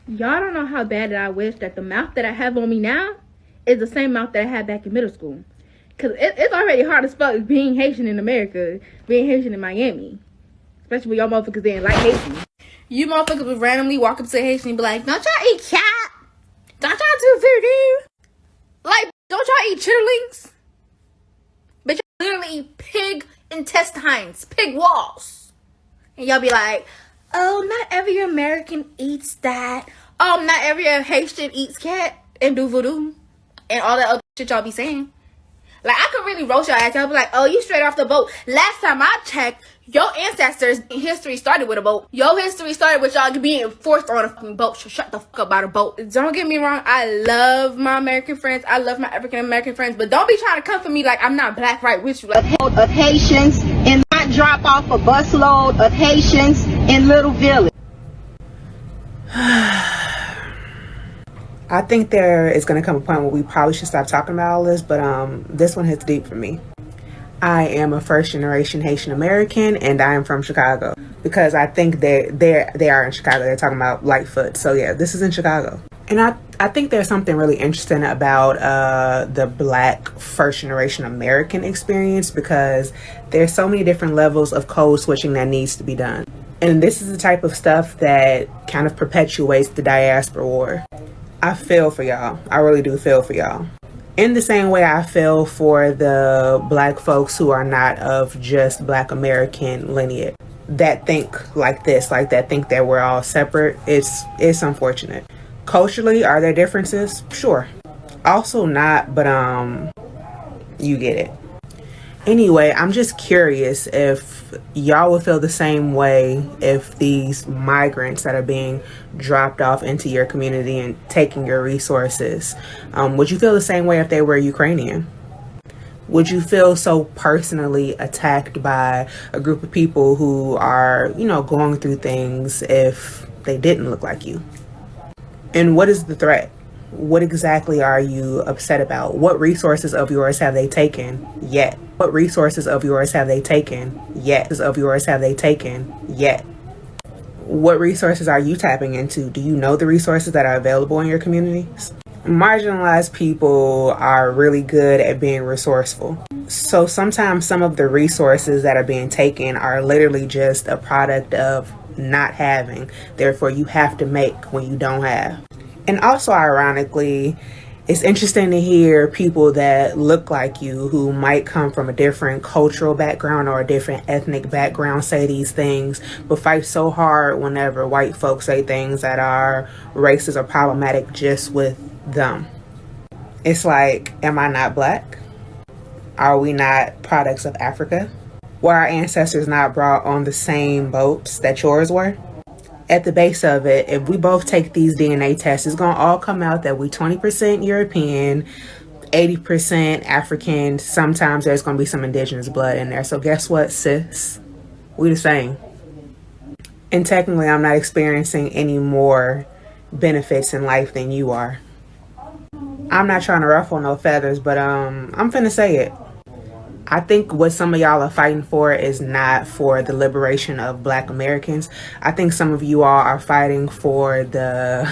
Y'all don't know how bad that I wish that the mouth that I have on me now is the same mouth that I had back in middle school. Because it's already hard as fuck being Haitian in America, being Haitian in Miami. Especially when y'all motherfuckers didn't like Haitian. You motherfuckers would randomly walk up to a Haitian and be like, don't y'all eat cat? Don't y'all do voodoo? Like, don't y'all eat chitterlings? But y'all literally eat pig intestines, pig walls. And y'all be like, oh, not every American eats that. Oh, not every Haitian eats cat and do voodoo. And all that other shit y'all be saying. Like, I could really roast your ass. I'll be like, oh, you straight off the boat. Last time I checked, your ancestors' history started with a boat. Your history started with y'all being forced on a fucking boat. So shut the fuck up about a boat. Don't get me wrong. I love my American friends. I love my African American friends. But don't be trying to come for me like I'm not black right with you. Like, of Haitians and not drop off a busload of Haitians in Little Village. I think there is going to come a point where we probably should stop talking about all this, but this one hits deep for me. I am a first generation Haitian American, and I am from Chicago, because I think they are in Chicago. They're talking about Lightfoot. So yeah, this is in Chicago. And I think there's something really interesting about the black first generation American experience, because there's so many different levels of code switching that needs to be done. And this is the type of stuff that kind of perpetuates the diaspora war. I feel for y'all. I really do feel for y'all. In the same way I feel for the black folks who are not of just black American lineage, that think like this, like that think that we're all separate. It's unfortunate. Culturally, are there differences? Sure. Also not, but you get it. Anyway, I'm just curious if y'all would feel the same way if these migrants that are being dropped off into your community and taking your resources, would you feel the same way if they were Ukrainian? Would you feel so personally attacked by a group of people who are, going through things if they didn't look like you? And what is the threat? What exactly are you upset about? What resources of yours have they taken yet? What resources of yours have they taken yet? What resources are you tapping into? Do you know the resources that are available in your communities? Marginalized people are really good at being resourceful. So sometimes some of the resources that are being taken are literally just a product of not having. Therefore, you have to make when you don't have. And also, ironically, it's interesting to hear people that look like you, who might come from a different cultural background or a different ethnic background, say these things, but fight so hard whenever white folks say things that are racist or problematic just with them. It's like, am I not black? Are we not products of Africa? Were our ancestors not brought on the same boats that yours were? At the base of it, if we both take these DNA tests, it's going to all come out that we 20% European, 80% African. Sometimes there's going to be some indigenous blood in there. So guess what, sis? We the same. And technically, I'm not experiencing any more benefits in life than you are. I'm not trying to ruffle no feathers, but I'm finna say it. I think what some of y'all are fighting for is not for the liberation of black Americans. I think some of you all are fighting for the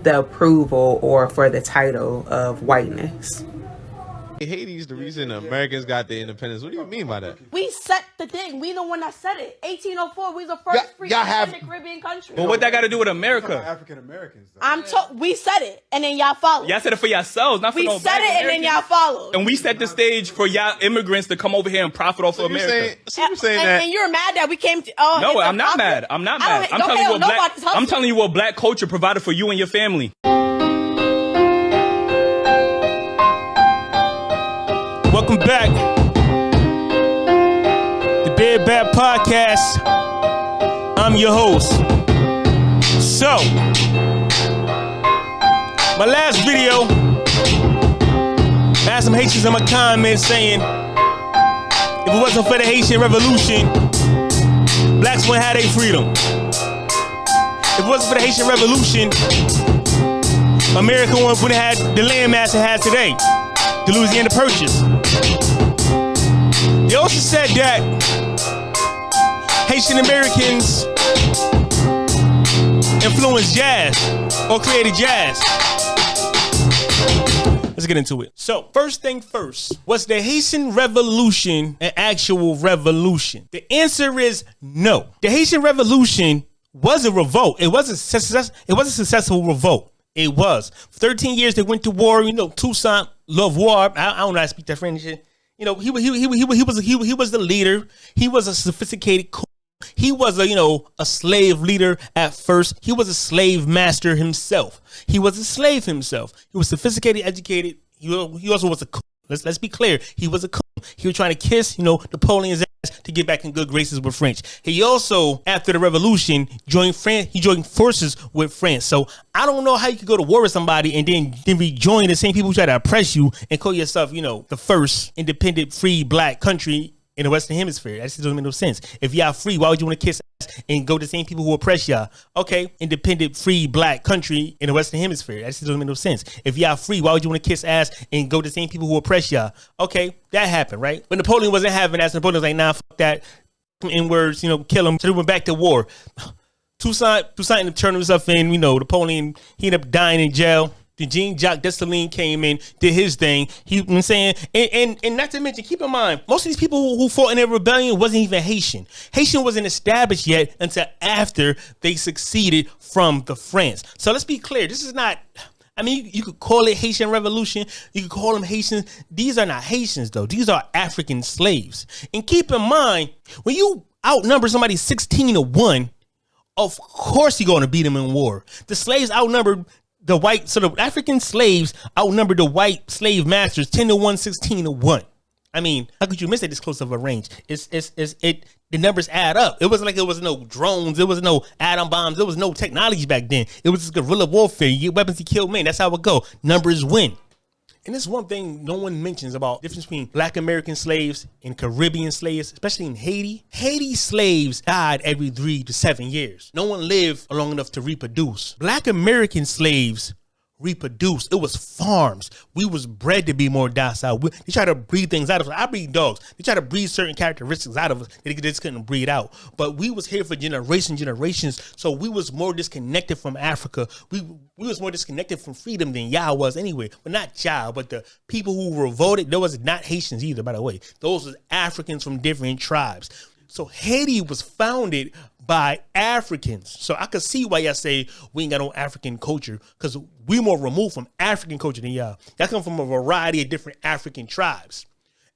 approval or for the title of whiteness. Haiti's the reason Americans got their independence. What do you mean by that? We set the thing. We the one that said it. 1804. We the first free independent Caribbean country. But what that got to do with America? African Americans. We said it, and then y'all followed. Y'all said it for yourselves, not for no We said it, and then y'all followed. And we set the stage for y'all immigrants to come over here and profit off of America. You're saying that. And you're mad that we came to. No, I'm not mad. I'm not mad. I'm telling you what black culture provided for you and your family. Welcome back. The Big Bad Podcast. I'm your host. So, my last video, I had some Haitians in my comments saying, if it wasn't for the Haitian Revolution, blacks wouldn't have their freedom. If it wasn't for the Haitian Revolution, America wouldn't have had the landmass it has today. The Louisiana Purchase. They also said that Haitian Americans influenced jazz or created jazz? Let's get into it. So, first thing first, was the Haitian Revolution an actual revolution? The answer is no. The Haitian Revolution was a revolt. It was a successful revolt. It was. For 13 years they went to war. You know, Toussaint Louverture. I don't know how to speak that French. You know, he was the leader. He was a sophisticated. He was a slave leader at first. He was a slave master himself. He was a slave himself. He was sophisticated, educated. He also was a coon. Let's be clear. He was a coon. He was trying to kiss, Napoleon's ass to get back in good graces with French. He also, after the revolution, joined France. He joined forces with France. So I don't know how you could go to war with somebody and then rejoin the same people who try to oppress you and call yourself, the first independent, free black country in the Western Hemisphere. That just doesn't make no sense. If y'all free, why would you want to kiss ass and go to the same people who oppress y'all? Okay, independent, free, black country in the Western Hemisphere. That just doesn't make no sense. If y'all free, why would you want to kiss ass and go to the same people who oppress y'all? Okay, that happened, right? But Napoleon wasn't having that. So Napoleon was like, nah, fuck that. N-words, kill him. So they went back to war. Toussaint turned himself in, Napoleon, he ended up dying in jail. The Jean-Jacques Dessalines came in, did his thing. And not to mention, keep in mind, most of these people who fought in their rebellion wasn't even Haitian. Haitian wasn't established yet until after they succeeded from the France. So let's be clear. This is not, you could call it Haitian Revolution. You could call them Haitians. These are not Haitians, though. These are African slaves. And keep in mind, when you outnumber somebody 16-1, of course you're going to beat them in war. The slaves outnumbered the African slaves outnumbered the white slave masters 10-1, 16-1. How could you miss it this close of a range? The numbers add up. It wasn't like there was no drones, there was no atom bombs, there was no technology back then. It was just guerrilla warfare. You get weapons to kill men. That's how it go. Numbers win. And this is one thing no one mentions about the difference between Black American slaves and Caribbean slaves, especially in Haiti. Haiti slaves died every 3 to 7 years. No one lived long enough to reproduce. Black American slaves reproduced. It was farms. We was bred to be more docile. They try to breed things out of us. I breed dogs. They try to breed certain characteristics out of us that they just couldn't breed out. But we was here for generations. So we was more disconnected from Africa. We was more disconnected from freedom than y'all was anyway. But not y'all, but the people who revolted, those was not Haitians either, by the way. Those was Africans from different tribes. So Haiti was founded by Africans. So I could see why y'all say we ain't got no African culture, because we more removed from African culture than y'all. Y'all come from a variety of different African tribes,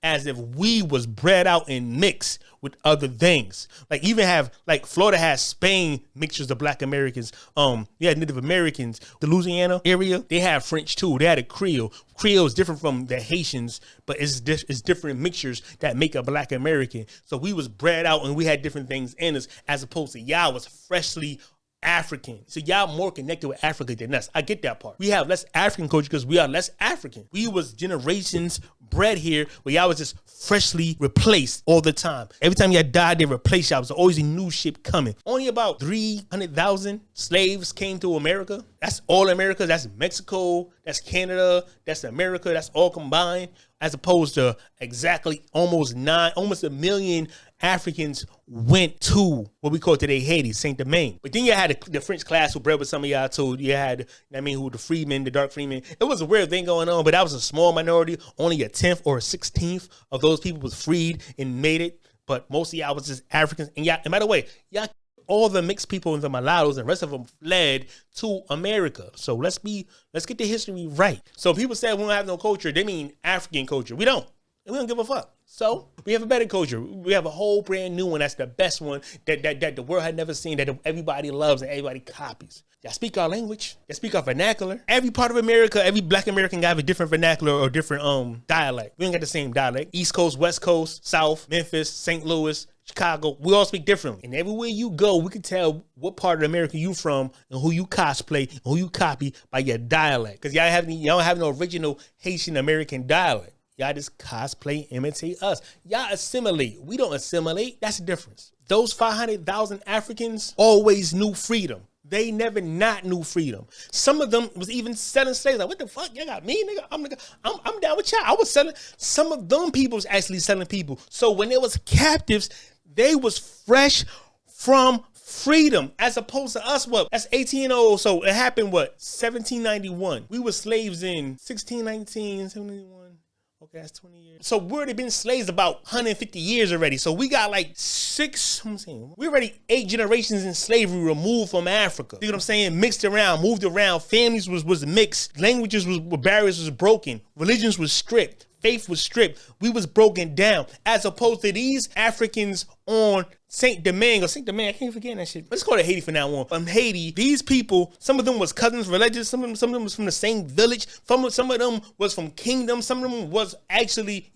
as if we was bred out and mixed with other things. Like even have, like Florida has Spain mixtures of Black Americans. You had Native Americans. The Louisiana area, they have French too. They had a Creole. Creole is different from the Haitians, but it's different mixtures that make a Black American. So we was bred out and we had different things in us, as opposed to y'all was freshly African. So y'all more connected with Africa than us. I get that part. We have less African culture because we are less African. We was generations bred here, where y'all was just freshly replaced all the time. Every time y'all died, they replaced y'all. So always a new ship coming. Only about 300,000 slaves came to America. That's all America. That's Mexico. That's Canada. That's America. That's all combined. As opposed to exactly almost a million Africans went to what we call today Haiti, Saint Domingue. But then you had the French class who bred with some of y'all too. You had, who the freedmen, the dark freedmen. It was a weird thing going on, but that was a small minority. Only a 10th or a 16th of those people was freed and made it. But most of y'all was just Africans. And by the way, y'all, all the mixed people and the mulattoes and the rest of them fled to America. So let's get the history right. So people say we don't have no culture, they mean African culture. We don't. And we don't give a fuck. So we have a better culture. We have a whole brand new one. That's the best one that the world had never seen, that everybody loves and everybody copies. Y'all speak our language. Y'all speak our vernacular. Every part of America, every Black American guy have a different vernacular or different dialect. We ain't got the same dialect. East Coast, West Coast, South, Memphis, St. Louis, Chicago, we all speak differently. And everywhere you go, we can tell what part of America you from and who you cosplay and who you copy by your dialect. Because y'all don't have no original Haitian American dialect. Y'all just cosplay, imitate us. Y'all assimilate. We don't assimilate. That's the difference. Those 500,000 Africans always knew freedom. They never not knew freedom. Some of them was even selling slaves. Like, what the fuck? Y'all got me, nigga? I'm down with y'all. I was selling. Some of them people was actually selling people. So when there was captives, they was fresh from freedom, as opposed to us. What? That's 1800. So it happened, what? 1791. We were slaves in 1619, 71. Okay, that's 20 years. So we already been slaves about 150 years already. So we got like we're already 8 generations in slavery removed from Africa. You know what I'm saying? Mixed around, moved around. Families was mixed. Languages barriers was broken. Religions was stripped. Faith was stripped. We was broken down. As opposed to these Africans on Saint Domingue, I can't forget that shit. Let's call it Haiti for now on. Haiti, these people, some of them was cousins, religious. Some of them was from the same village. Some of them was from kingdom. Some of them was actually,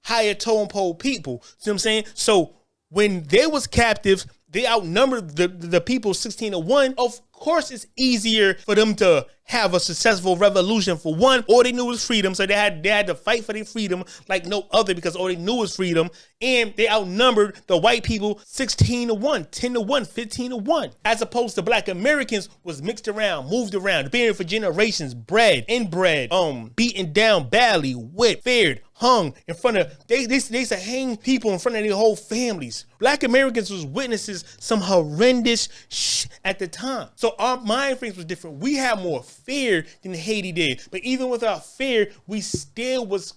higher tone pole people. See what I'm saying? So when they was captives, they outnumbered the people 16-1. Of course, it's easier for them to have a successful revolution. For one, all they knew was freedom, so they had to fight for their freedom like no other, because all they knew was freedom, and they outnumbered the white people 16-1, 10-1, 15-1. As opposed to black Americans was mixed around, moved around, been for generations, bred, inbred, beaten down badly, whipped, feared, hung in front of, they used to hang people in front of their whole families. Black Americans was witnesses some horrendous at the time. So our mind frames was different. We had more fear than Haiti did. But even with our fear, we still was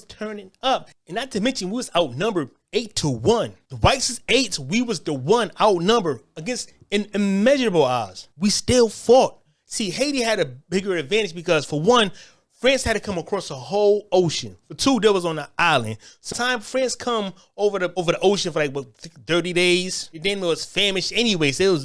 turning up. And not to mention, we was outnumbered 8-1. The whites is 8, we was the one outnumbered against an immeasurable odds. We still fought. See, Haiti had a bigger advantage because, for one, France had to come across a whole ocean. For two, there was on the island. Sometimes France come over the ocean for like 30 days. And then it was famished anyway. So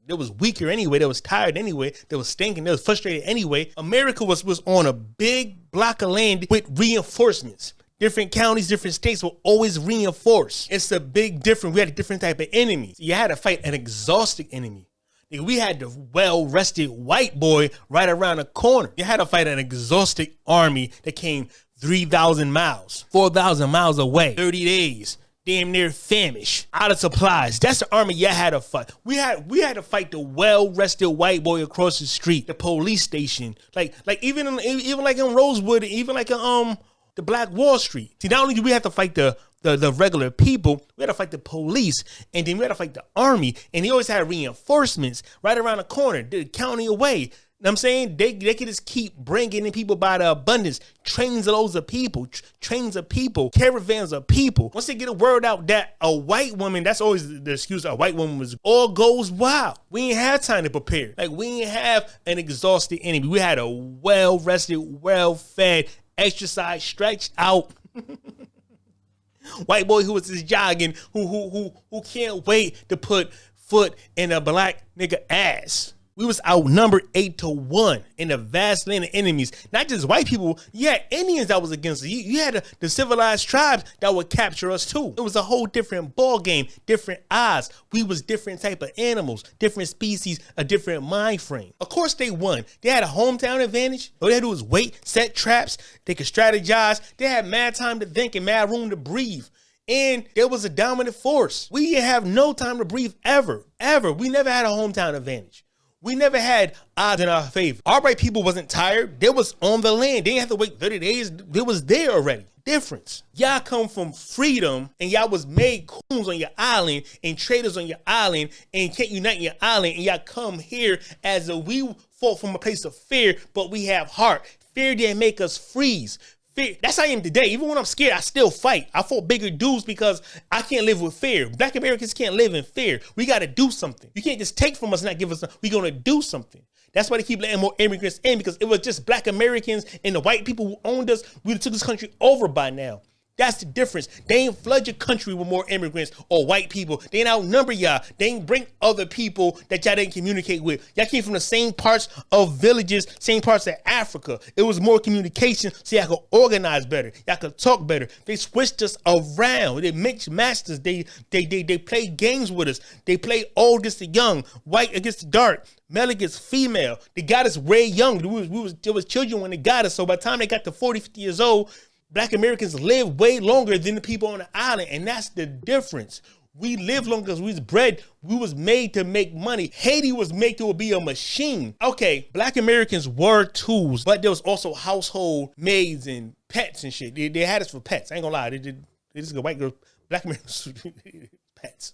it was weaker anyway. They was tired anyway. They was stinking. They was frustrated anyway. America was on a big block of land with reinforcements. Different counties, different states will always reinforce. It's a big difference. We had a different type of enemy. You had to fight an exhausted enemy. We had the well-rested white boy right around the corner. You had to fight an exhausted army that came 3,000 miles, 4,000 miles away, 30 days, damn near famished, out of supplies. That's the army you had to fight. We had to fight the well-rested white boy across the street, the police station, like even like in Rosewood, even like in the Black Wall Street. See, not only do we have to fight the regular people, we had to fight the police, and then we had to fight the army, and they always had reinforcements right around the corner, the county away. You know what I'm saying? They could just keep bringing in people by the abundance, trains of loads of people, trains of people, caravans of people. Once they get a word out that a white woman, that's always the excuse, a white woman was, all goes wild. We ain't have time to prepare. Like, we ain't have an exhausted enemy. We had a well-rested, well-fed, exercise, stretched out white boy who was just jogging, who can't wait to put foot in a black nigga ass. We was outnumbered 8-1 in a vast land of enemies. Not just white people, you had Indians that was against us. You had the civilized tribes that would capture us too. It was a whole different ball game, different odds. We was different type of animals, different species, a different mind frame. Of course they won. They had a hometown advantage. All they had to do was wait, set traps. They could strategize. They had mad time to think and mad room to breathe. And there was a dominant force. We didn't have no time to breathe ever. We never had a hometown advantage. We never had odds in our favor. Our white people wasn't tired. They was on the land. They didn't have to wait 30 days. They was there already. Difference. Y'all come from freedom, and y'all was made coons on your island and traders on your island and can't unite your island, and y'all come here as a we fought from a place of fear, but we have heart. Fear didn't make us freeze. Fear. That's how I am today. Even when I'm scared, I still fight. I fought bigger dudes because I can't live with fear. Black Americans can't live in fear. We got to do something. You can't just take from us and not give us. We're going to do something. That's why they keep letting more immigrants in, because it was just black Americans and the white people who owned us. We took this country over by now. That's the difference. They ain't flood your country with more immigrants or white people. They ain't outnumber y'all. They ain't bring other people that y'all didn't communicate with. Y'all came from the same parts of villages, same parts of Africa. It was more communication so y'all could organize better. Y'all could talk better. They switched us around. They mixed masters. They played games with us. They played old against the young, white against the dark, male against female. They got us way young. There was children when they got us. So by the time they got to 40, 50 years old, Black Americans live way longer than the people on the island, and that's the difference. We live longer because we was bred. We was made to make money. Haiti was made to be a machine. Okay, Black Americans were tools, but there was also household maids and pets and shit. They had us for pets. I ain't gonna lie. They just got white girls, Black Americans, pets.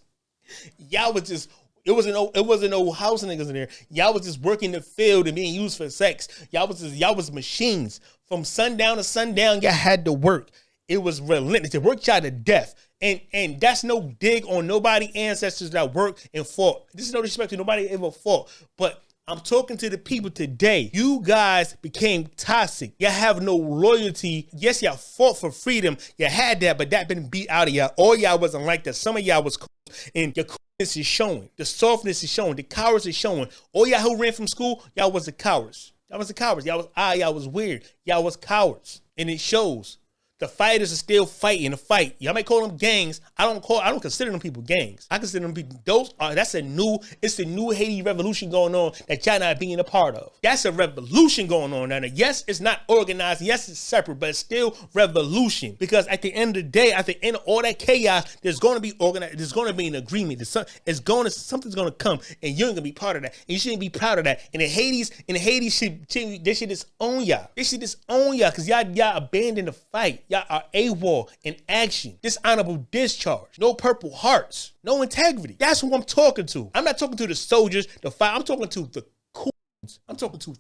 Y'all was just It wasn't no house niggas in there. Y'all was just working the field and being used for sex. Y'all was machines. From sundown to sundown, y'all had to work. It was relentless. It worked y'all to death. And that's no dig on nobody ancestors that worked and fought. This is no disrespect to nobody ever fought. But I'm talking to the people today. You guys became toxic. Y'all have no loyalty. Yes, y'all fought for freedom. You had that, but that been beat out of y'all. All y'all wasn't like that. Some of y'all was cool. And your coolness is showing. The softness is showing. The cowards is showing. All y'all who ran from school, y'all was the cowards. Y'all was the cowards. Y'all was weird. Y'all was cowards. And it shows. The fighters are still fighting the fight. Y'all may call them gangs. I don't consider them people gangs. I consider them people. It's the new Haiti revolution going on that y'all not being a part of. That's a revolution going on now. Yes, it's not organized. Yes, it's separate, but it's still revolution. Because at the end of the day, at the end of all that chaos, there's going to be organized. There's going to be an agreement. Something's going to come, and you're going to be part of that. And you shouldn't be proud of that. And the Haiti should disown y'all. They should disown y'all because y'all abandoned the fight. Y'all are AWOL in action. Dishonorable discharge. No Purple Hearts. No integrity. That's who I'm talking to. I'm not talking to the soldiers, the fight. I'm talking to the coons. I'm talking to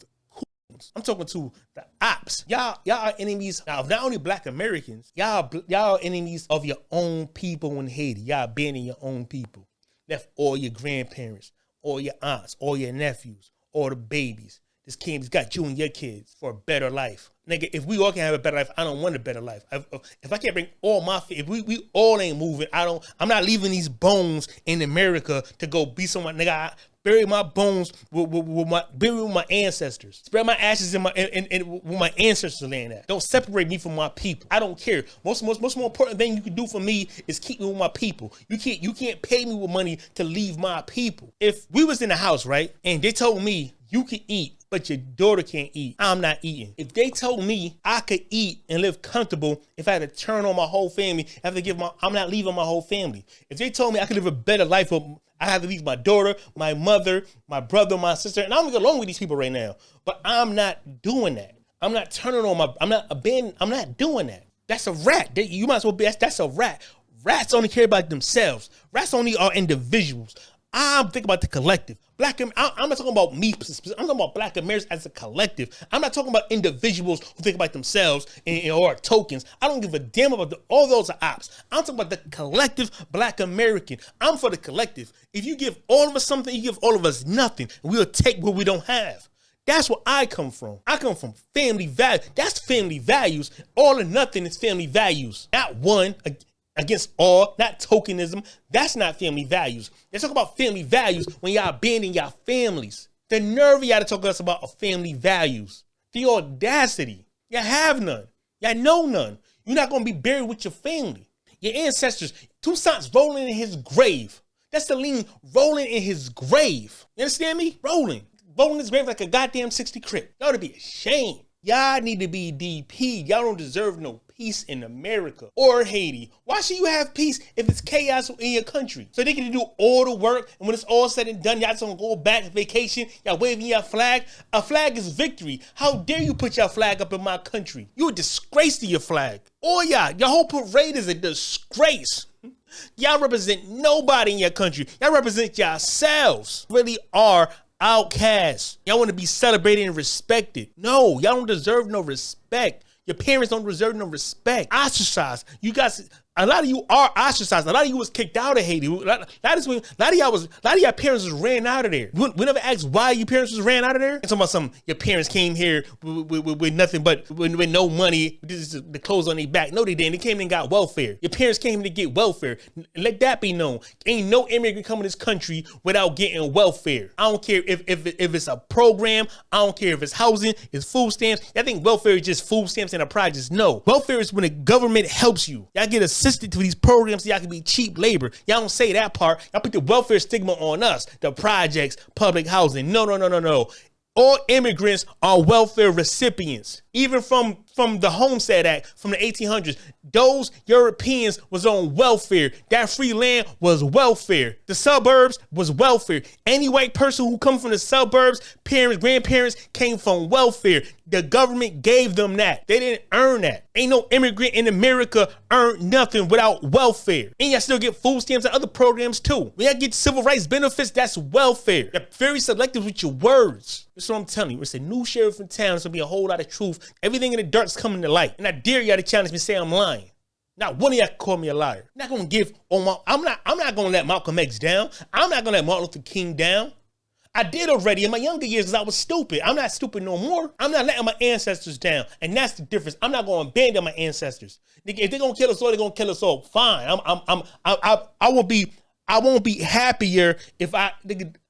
the ops. Y'all are enemies now of not only Black Americans. Y'all are enemies of your own people in Haiti. Y'all abandoning your own people. Left all your grandparents, all your aunts, all your nephews, all the babies. This king's got you and your kids for a better life. Nigga, if we all can have a better life, I don't want a better life. If I can't bring all my, if we all ain't moving, I'm not leaving these bones in America to go be someone. Nigga, I bury my bones with my ancestors. Spread my ashes in where my ancestors land at. Don't separate me from my people. I don't care. Most more important thing you can do for me is keep me with my people. You can't pay me with money to leave my people. If we was in the house, right, and they told me you can eat, but your daughter can't eat, I'm not eating. If they told me I could eat and live comfortable, if I had to turn on my whole family, I'm not leaving my whole family. If they told me I could live a better life, I have to leave my daughter, my mother, my brother, my sister, and I'm gonna get along with these people right now. But I'm not doing that. I'm not turning on I'm not doing that. That's a rat. You might as well be, that's a rat. Rats only care about themselves. Rats only are individuals. I'm thinking about the collective. I'm not talking about me. I'm talking about Black Americans as a collective. I'm not talking about individuals who think about themselves or tokens. I don't give a damn about all those are ops. I'm talking about the collective Black American. I'm for the collective. If you give all of us something, you give all of us nothing. And we'll take what we don't have. That's where I come from. I come from family values. That's family values. All or nothing is family values. Not one against all, not tokenism. That's not family values. Let's talk about family values when y'all abandon y'all families. The nerve of y'all to talk to us about family values. The audacity. Y'all have none. Y'all know none. You're not going to be buried with your family. Your ancestors, Toussaint's rolling in his grave. That's the lean rolling in his grave. You understand me? Rolling in his grave like a goddamn 60 crip. Y'all to be ashamed. Y'all need to be DP. Y'all don't deserve no peace in America or Haiti. Why should you have peace if it's chaos in your country? So they can do all the work, and when it's all said and done, y'all just gonna go back on vacation, y'all waving your flag. A flag is victory. How dare you put your flag up in my country? You a disgrace to your flag. Oh yeah, your whole parade is a disgrace. Y'all represent nobody in your country. Y'all represent yourselves. Really are outcasts. Y'all want to be celebrated and respected. No, y'all don't deserve no respect. Your parents don't deserve no respect. Ostracized. You guys, a lot of you are ostracized. A lot of you was kicked out of Haiti. A lot of y'all parents was ran out of there. We never asked why your parents was ran out of there. And talking about your parents came here with nothing but with no money, the clothes on their back. No, they didn't. They came and got welfare. Your parents came to get welfare. Let that be known. Ain't no immigrant come to this country without getting welfare. I don't care if it's a program. I don't care if it's housing, it's food stamps. I think welfare is just food stamps and a project. No, welfare is when the government helps you. Y'all get assisted to these programs so y'all can be cheap labor. Y'all don't say that part. Y'all put the welfare stigma on us, the projects, public housing. No. All immigrants are welfare recipients. Even from the Homestead Act, from the 1800s, those Europeans was on welfare. That free land was welfare. The suburbs was welfare. Any white person who come from the suburbs, parents, grandparents, came from welfare. The government gave them that. They didn't earn that. Ain't no immigrant in America earned nothing without welfare. And y'all still get food stamps and other programs too. When y'all get civil rights benefits, that's welfare. You're very selective with your words. That's what I'm telling you. It's a new sheriff in town. It's gonna be a whole lot of truth. Everything in the dark's coming to light. And I dare y'all to challenge me and say I'm lying. Not one of y'all can call me a liar. I'm not gonna give I'm not gonna let Malcolm X down. I'm not gonna let Martin Luther King down. I did already in my younger years because I was stupid. I'm not stupid no more. I'm not letting my ancestors down. And that's the difference. I'm not going to abandon my ancestors. If they're going to kill us all, they're going to kill us all. Fine. I won't be happier if I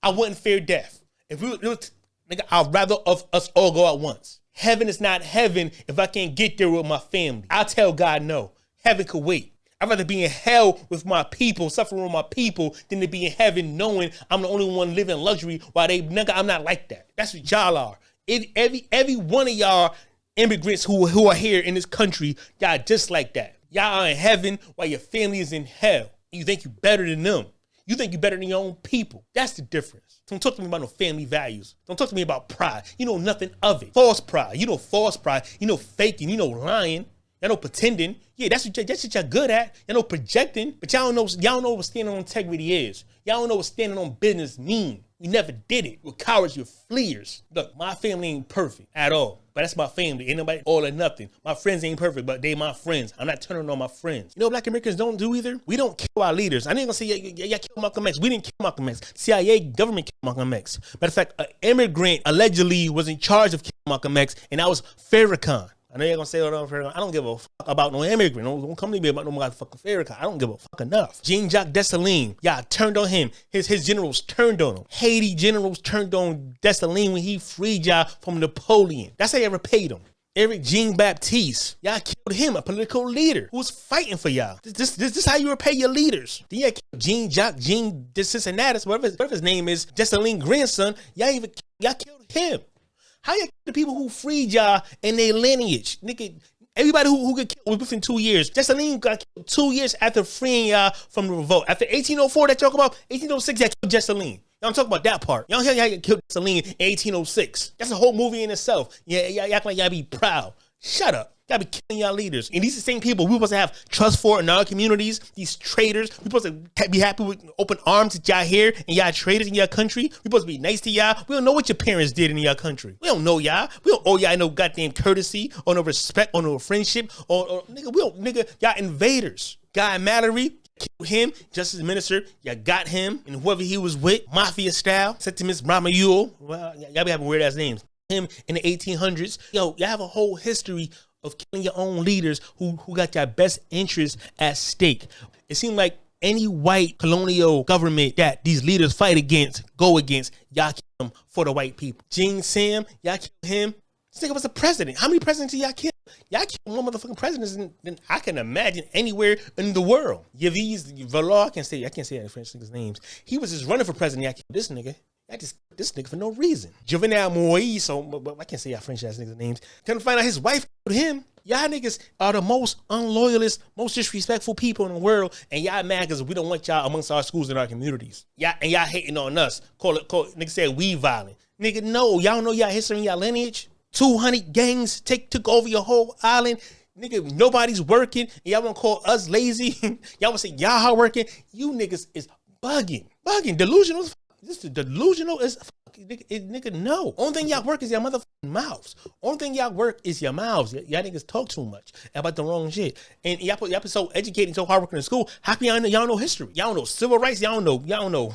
wouldn't fear death. I'd rather of us all go at once. Heaven is not heaven if I can't get there with my family. I tell God no. Heaven could wait. I'd rather be in hell with my people, suffering with my people, than to be in heaven knowing I'm the only one living luxury while I'm not like that. That's what y'all are. Every one of y'all immigrants who are here in this country, y'all just like that. Y'all are in heaven while your family is in hell. You think you're better than them. You think you're better than your own people. That's the difference. Don't talk to me about no family values. Don't talk to me about pride. You know nothing of it. False pride. You know false pride. You know faking. You know lying. Y'all know pretending. Yeah, that's what y'all good at. Y'all know projecting, but y'all don't know what standing on integrity is. Y'all don't know what standing on business mean. You never did it. You're cowards, you're fleers. Look, my family ain't perfect at all, but that's my family. Ain't nobody all or nothing. My friends ain't perfect, but they my friends. I'm not turning on my friends. You know what Black Americans don't do either? We don't kill our leaders. I ain't gonna say y'all kill Malcolm X. We didn't kill Malcolm X. CIA government killed Malcolm X. Matter of fact, an immigrant allegedly was in charge of killing Malcolm X, and that was Farrakhan. I know you're going to say, I don't give a fuck about no immigrant. Don't come to me about no motherfucking Farrakhan. I don't give a fuck enough. Jean-Jacques Dessalines, y'all turned on him. His generals turned on him. Haiti generals turned on Dessalines when he freed y'all from Napoleon. That's how you ever paid him. Eric Jean-Baptiste, y'all killed him, a political leader who was fighting for y'all. This is how you repay your leaders. Then y'all killed Jean-Jacques, Cincinnatus, whatever his name is, Dessalines' grandson. Y'all killed him. How you kill the people who freed y'all and their lineage? Nigga, everybody who got killed within 2 years. Dessalines got killed 2 years after freeing y'all from the revolt. After 1804 that y'all talk about, 1806 y'all killed Dessalines. Y'all don't talk about that part. Y'all hear y'all killed Dessalines in 1806. That's a whole movie in itself. Yeah, y'all act like y'all be proud. Shut up. Y'all be killing y'all leaders. And these are the same people we supposed to have trust for in our communities. These traitors. We supposed to be happy with open arms that y'all here and y'all traitors in y'all country. We supposed to be nice to y'all. We don't know what your parents did in y'all country. We don't know y'all. We don't owe y'all no goddamn courtesy or no respect or no friendship or y'all invaders. Guy Mallory, killed him, Justice Minister, y'all got him and whoever he was with, mafia style, Septimus Ramayul. Well, y'all be having weird ass names. Him in the 1800s. Yo, y'all have a whole history of killing your own leaders who got your best interests at stake. It seemed like any white colonial government that these leaders go against, y'all kill them for the white people. Gene Sam, y'all kill him. This nigga was a president. How many presidents did y'all kill? Y'all killed more motherfucking presidents than I can imagine anywhere in the world. Yves Valois, I can't say that French niggas' names. He was just running for president. Y'all killed this nigga. I just this nigga for no reason. Jovenel Moise, but I can't say y'all French ass niggas' names. Couldn't find out his wife killed him. Y'all niggas are the most unloyalist, most disrespectful people in the world, and y'all mad because we don't want y'all amongst our schools and our communities. Y'all hating on us. Call nigga said we violent. Nigga, no, y'all know y'all history and y'all lineage. 200 gangs took over your whole island. Nigga, nobody's working. And y'all want to call us lazy. Y'all want to say y'all hard working. You niggas is bugging, delusional. This is delusional as fuck. Nigga, no. Only thing y'all work is your motherfucking mouths. Only thing y'all work is your mouths. Y'all niggas talk too much about the wrong shit. And y'all put so educated, so hard working in school. How can y'all know history? Y'all don't know civil rights. Y'all don't know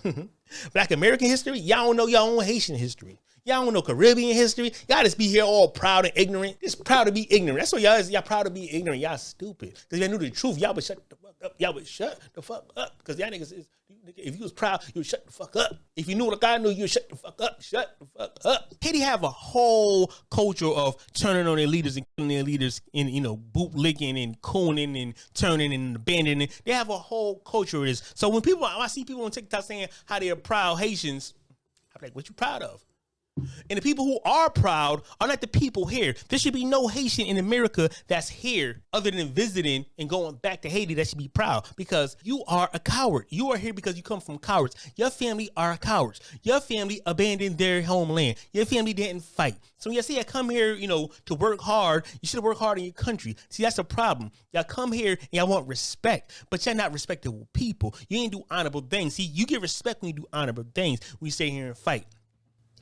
Black American history. Y'all don't know y'all own Haitian history. Y'all don't know Caribbean history. Y'all just be here all proud and ignorant. Just proud to be ignorant. That's what y'all is. Y'all proud to be ignorant. Y'all stupid. Because if y'all knew the truth, y'all would shut the fuck up. Y'all would shut the fuck up. Because y'all niggas is, if you was proud, you would shut the fuck up. If you knew what God knew, you would shut the fuck up. Shut the fuck up. Haiti have a whole culture of turning on their leaders and killing their leaders in, bootlicking and cooning and turning and abandoning. They have a whole culture of this. So when I see people on TikTok saying how they're proud Haitians, I'm like, what you proud of? And the people who are proud are not the people here. There should be no Haitian in America that's here other than visiting and going back to Haiti that should be proud, because you are a coward. You are here because you come from cowards. Your family are cowards. Your family abandoned their homeland. Your family didn't fight. So when you say I come here, to work hard, you should work hard in your country. See, that's a problem. Y'all come here and y'all want respect, but y'all not respectable people. You ain't do honorable things. See, you get respect when you do honorable things. We stay here and fight.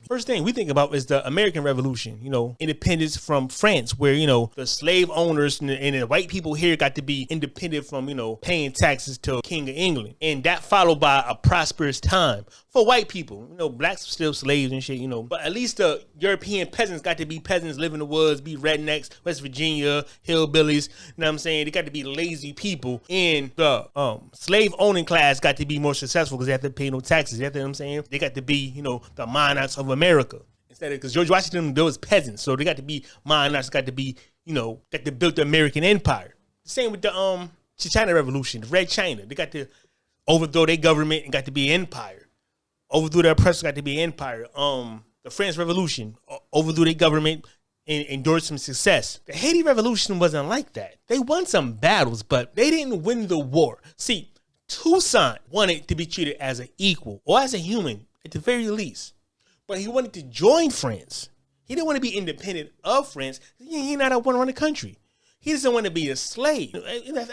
First thing we think about is the American Revolution, independence from France, where, the slave owners and the white people here got to be independent from, paying taxes to King of England. And that followed by a prosperous time for white people. Blacks were still slaves and shit, but at least the European peasants got to be peasants, live in the woods, be rednecks, West Virginia, hillbillies. You know what I'm saying? They got to be lazy people. And the slave owning class got to be more successful because they have to pay no taxes. You know what I'm saying? They got to be, the monarchs of America. Instead of, because George Washington, there was peasants, so they got to be monarchs, got to be, got to build the American empire. The same with the China Revolution, the Red China. They got to overthrow their government and got to be an empire. Overthrew their oppressors, got to be an empire. The French Revolution, overthrew their government and endured some success. The Haiti Revolution wasn't like that. They won some battles, but they didn't win the war. See, Toussaint wanted to be treated as an equal or as a human at the very least. But he wanted to join France. He didn't want to be independent of France. He not want to run the country. He doesn't want to be a slave.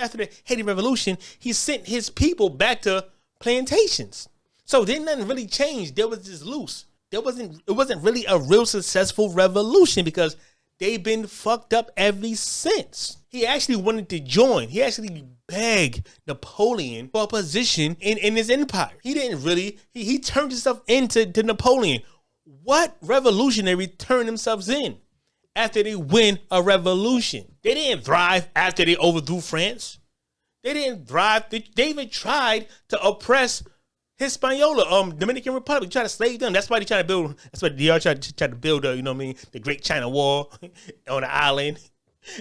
After the Haiti Revolution, he sent his people back to plantations. So then nothing really changed. There was this loose. It wasn't really a real successful revolution because they've been fucked up ever since. He actually wanted to join. He actually begged Napoleon for a position in his empire. He didn't really. He turned himself into Napoleon. What revolutionary turned themselves in after they win a revolution? They didn't thrive after they overthrew France. They didn't thrive. They even tried to oppress Hispaniola, Dominican Republic, try to slave them. That's why they try to build. That's why they are trying to build. The Great China Wall on the island.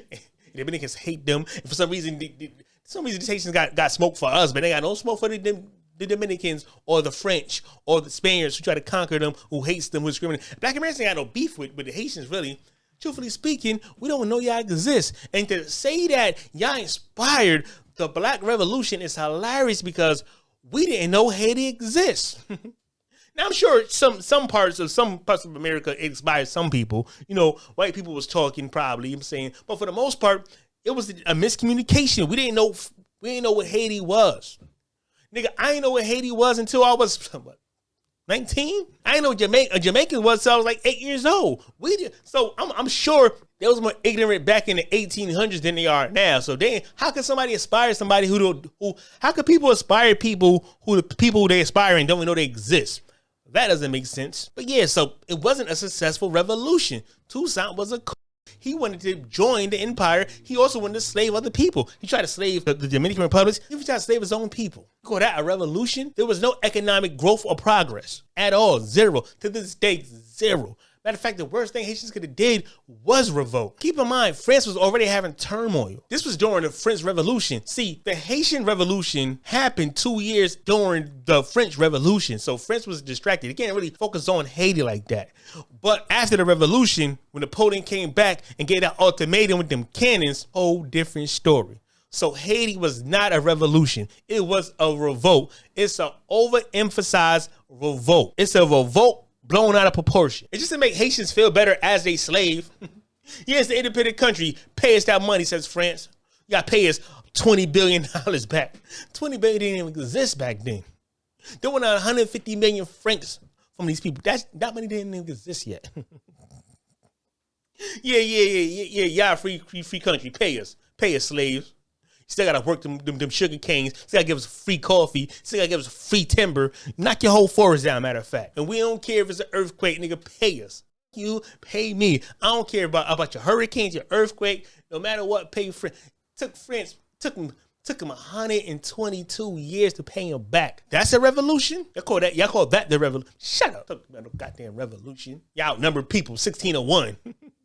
The Dominicans hate them, and for some reason, these Haitians got smoke for us, but they got no smoke for the Dominicans or the French or the Spaniards who try to conquer them, who hates them, who discriminate. Black Americans ain't got no beef with the Haitians, really. Truthfully speaking, we don't know y'all exist. And to say that y'all inspired the Black Revolution is hilarious because we didn't know Haiti exists. Now, I'm sure some parts of America inspired some people. White people was talking probably, I'm saying. But for the most part, it was a miscommunication. We didn't know what Haiti was. Nigga, I didn't know what Haiti was until I was, 19? I didn't know what Jamaican was until I was like 8 years old. So I'm sure they was more ignorant back in the 1800s than they are now. So how can somebody aspire somebody how could people aspire people who they aspire and don't even know they exist? That doesn't make sense. But yeah, so it wasn't a successful revolution. Toussaint was he wanted to join the empire. He also wanted to slave other people. He tried to slave the Dominican Republic. He tried to slave his own people. You call that a revolution? There was no economic growth or progress at all. Zero. To this day, zero. Matter of fact, the worst thing Haitians could have did was revolt. Keep in mind, France was already having turmoil. This was during the French Revolution. See, the Haitian Revolution happened 2 years during the French Revolution. So France was distracted. They can't really focus on Haiti like that. But after the revolution, when Napoleon came back and gave that ultimatum with them cannons, whole different story. So Haiti was not a revolution. It was a revolt. It's an overemphasized revolt. It's a revolt blown out of proportion. It's just to make Haitians feel better as a slave. Yes, the independent country, pay us that money, says France. You got to pay us $20 billion back. $20 billion didn't even exist back then. They went out 150 million francs from these people. That money didn't even exist yet. Yeah. Y'all free country. Pay us, slaves. Still gotta work them sugar canes. Still gotta give us free coffee. Still gotta give us free timber. Knock your whole forest down, matter of fact. And we don't care if it's an earthquake, nigga. Pay us. You pay me. I don't care about your hurricanes, your earthquake. No matter what, pay France. Took them 122 years to pay him back. That's a revolution? Y'all call that the revolution? Shut up. Talk about no goddamn revolution. Y'all outnumbered people 16-1.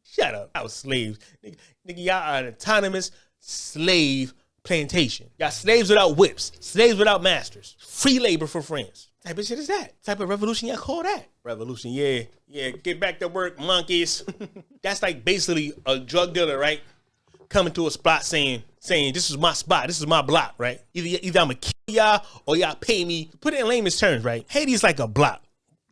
Shut up. I was slaves. Nigga, y'all are an autonomous slave plantation. Y'all slaves without whips, slaves without masters, free labor for France. type of shit is that? Type of revolution y'all call that? Revolution, yeah. Get back to work, monkeys. That's like basically a drug dealer, right? Coming to a spot saying, this is my spot, this is my block, right? Either I'm gonna kill y'all or y'all pay me. Put it in layman's terms, right? Haiti's like a block.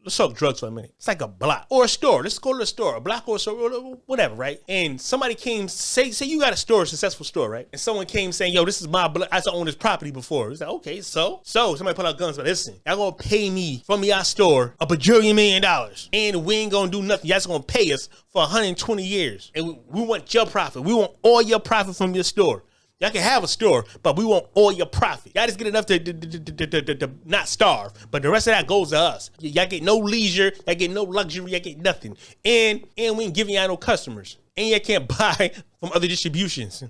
Let's talk drugs for a minute. It's like a block or a store. Let's go to the store, a block or a store, whatever, right? And somebody came, say you got a store, a successful store, right? And someone came saying, yo, this is my block. I used to own this property before. It's like, okay, so somebody put out guns, but listen, y'all gonna pay me from your store $1 bajillion million, and we ain't gonna do nothing. Y'all just gonna pay us for 120 years, and we want your profit. We want all your profit from your store. Y'all can have a store, but we want all your profit. Y'all just get enough to not starve, but the rest of that goes to us. Y'all get no leisure, y'all get no luxury, y'all get nothing. And we ain't giving y'all no customers. And y'all can't buy from other distributions.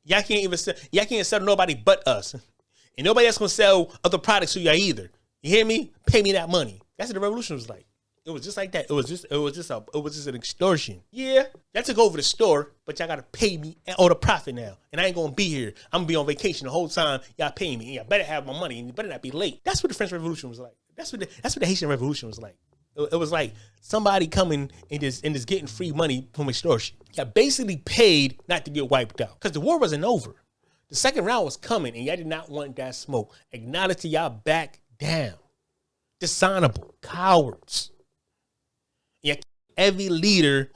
Y'all can't sell to nobody but us. And nobody else gonna sell other products to y'all either. You hear me? Pay me that money. That's what the revolution was like. It was just like that. It was just an extortion. Yeah, y'all took over the store, but y'all gotta pay me all the profit now. And I ain't gonna be here. I'm gonna be on vacation the whole time. Y'all pay me. And y'all better have my money, and you better not be late. That's what the French Revolution was like. That's what the Haitian Revolution was like. It was like somebody coming and just getting free money from extortion. Y'all basically paid not to get wiped out because the war wasn't over. The second round was coming, and y'all did not want that smoke. Acknowledge to y'all back down. Dishonorable cowards. Yeah, every leader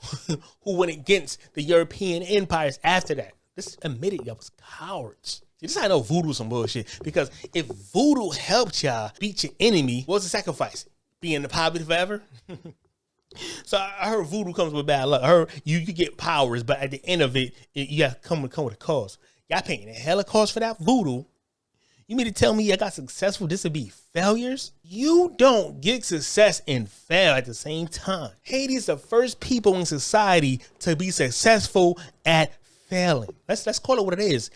who went against the European empires after that, just admitted y'all was cowards. See, this is how I know voodoo some bullshit. Because if voodoo helped y'all beat your enemy, what was the sacrifice? Being the poverty forever? So I heard voodoo comes with bad luck. I heard you get powers, but at the end of it, you have to come with a cost. Y'all paying a hella cost for that voodoo. You mean to tell me I got successful, this would be failures? You don't get success and fail at the same time. Haiti is the first people in society to be successful at failing. Let's call it what it is.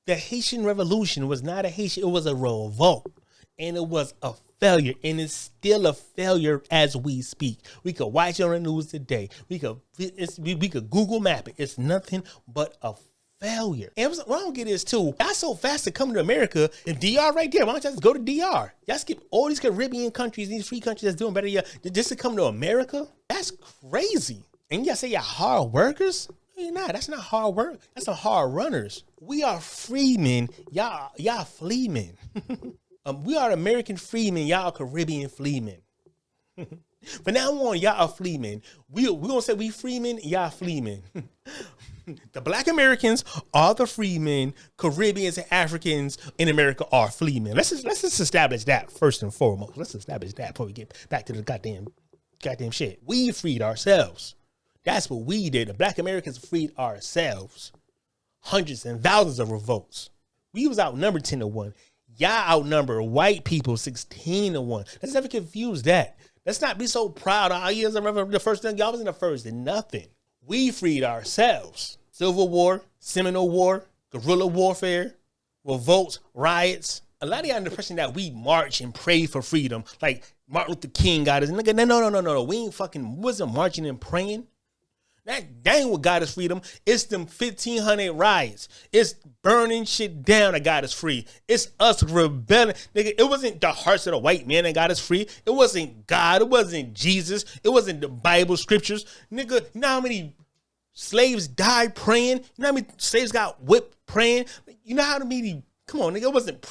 The Haitian Revolution was not a Haitian, it was a revolt. And it was a failure. And it's still a failure as we speak. We could watch it on the news today. We could Google map it. It's nothing but a failure. And what I don't get is too, y'all so fast to come to America and DR right there. Why don't y'all just go to DR? Y'all skip all these Caribbean countries, these free countries that's doing better just to come to America? That's crazy. And y'all say y'all hard workers? No, you're not. That's not hard work. That's some hard runners. We are freemen. Y'all fleemen. We are American freemen. Y'all Caribbean fleemen. But now on, y'all are fleemen. We gonna say we freemen, y'all fleemen. The Black Americans are the freemen. Caribbeans and Africans in America are fleemen. Let's just establish that first and foremost. Let's establish that before we get back to the goddamn shit. We freed ourselves. That's what we did. The Black Americans freed ourselves. Hundreds and thousands of revolts. We was outnumbered 10-1. Y'all outnumber white people 16-1. Let's never confuse that. Let's not be so proud. I remember the first thing. Y'all was in the first and nothing. We freed ourselves. Civil War, Seminole War, guerrilla warfare, revolts, riots. A lot of y'all in the impression that we march and pray for freedom. Like Martin Luther King got us. Nigga, no. We wasn't marching and praying. That ain't what got us freedom. It's them 1,500 riots. It's burning shit down that got us free. It's us rebelling. Nigga, it wasn't the hearts of the white man that got us free. It wasn't God. It wasn't Jesus. It wasn't the Bible scriptures. Nigga, you know how many slaves died praying? You know how many slaves got whipped praying? You know how many, come on, nigga, it wasn't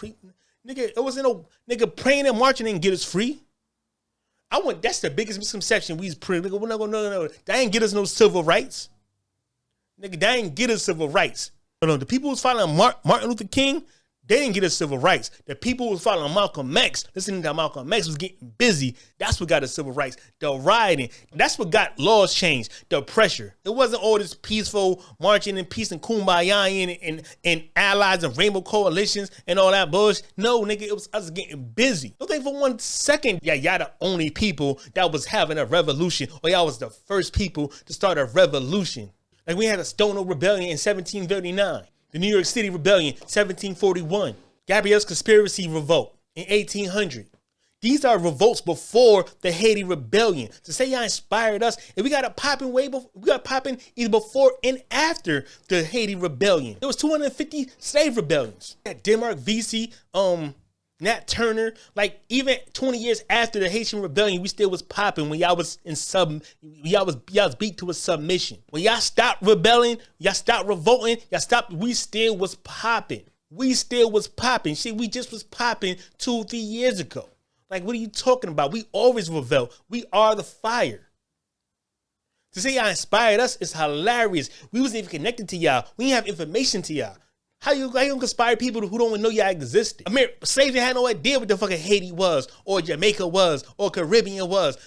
it wasn't no nigga praying and marching and get us free. That's the biggest misconception we's praying. Nigga, no. That ain't get us no civil rights. Nigga, that ain't get us civil rights. No, the people who's following Martin Luther King, they didn't get us civil rights. The people who was following Malcolm X, listening to Malcolm X was getting busy. That's what got us civil rights. The rioting, that's what got laws changed. The pressure. It wasn't all this peaceful marching in peace and kumbaya and allies and rainbow coalitions and all that bullshit. No, nigga, it was us getting busy. Don't think for 1 second, y'all the only people that was having a revolution, or y'all was the first people to start a revolution. Like we had a Stonewall Rebellion in 1739. The New York City Rebellion, 1741. Gabrielle's Conspiracy Revolt in 1800. These are revolts before the Haiti Rebellion. To say y'all inspired us, and we got it popping either before and after the Haiti Rebellion. There was 250 slave rebellions. Denmark, VC, Nat Turner, like even 20 years after the Haitian Rebellion, we still was popping when y'all was y'all was beat to a submission. When y'all stopped rebelling, y'all stopped revolting, we still was popping. We still was popping. Shit, we just was popping 2-3 years ago. Like, what are you talking about? We always rebel. We are the fire. To say y'all inspired us is hilarious. We wasn't even connected to y'all. We didn't have information to y'all. How you gonna conspire people who don't even know y'all existed? Slaves had no idea what the fucking Haiti was, or Jamaica was, or Caribbean was.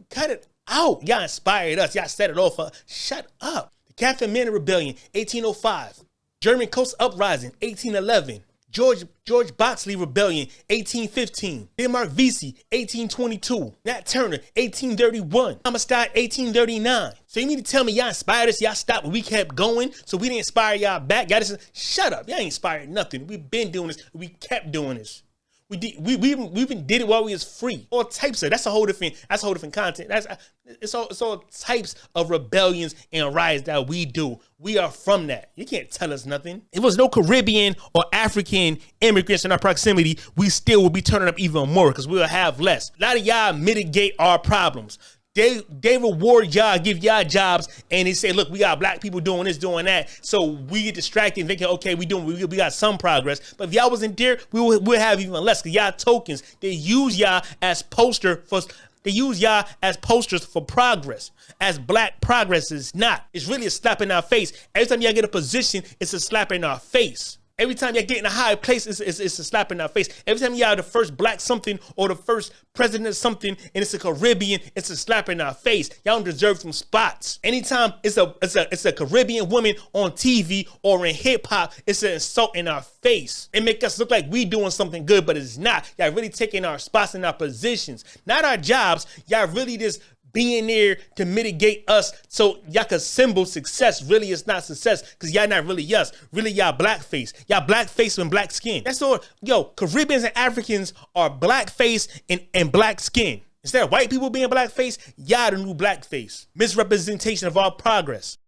Cut it out. Y'all inspired us. Y'all set it off. Shut up. The Catherine Manor Rebellion, 1805. German Coast Uprising, 1811. George Boxley Rebellion, 1815. Denmark Vesey, 1822. Nat Turner, 1831. Amistad, 1839. So you mean to tell me y'all inspired us, y'all stopped, but we kept going, so we didn't inspire y'all back? Y'all just shut up. Y'all ain't inspired nothing. We've been doing this. We kept doing this. We even did it while we was free. All types of, that's a whole different content. It's all types of rebellions and riots that we do. We are from that. You can't tell us nothing. If there was no Caribbean or African immigrants in our proximity, we still would be turning up even more because we'll have less. A lot of y'all mitigate our problems. They reward y'all, give y'all jobs, and they say, look, we got black people doing this, doing that. So we get distracted and thinking, okay, we got some progress. But if y'all wasn't there, we'll have even less. Because y'all tokens, they use y'all as posters for progress. As black progress is not. It's really a slap in our face. Every time y'all get a position, it's a slap in our face. Every time y'all get in a high place, it's a slap in our face. Every time y'all the first black something or the first president of something and it's a Caribbean, it's a slap in our face. Y'all don't deserve some spots. Anytime it's a Caribbean woman on TV or in hip hop, it's an insult in our face. It make us look like we doing something good, but it's not. Y'all really taking our spots and our positions, not our jobs. Y'all really just being there to mitigate us so y'all can symbol success. Really, it's not success because y'all not really us. Really, y'all blackface. Y'all blackface and black skin. That's all. Yo, Caribbeans and Africans are blackface and black skin. Instead of white people being blackface, y'all the new blackface. Misrepresentation of our progress.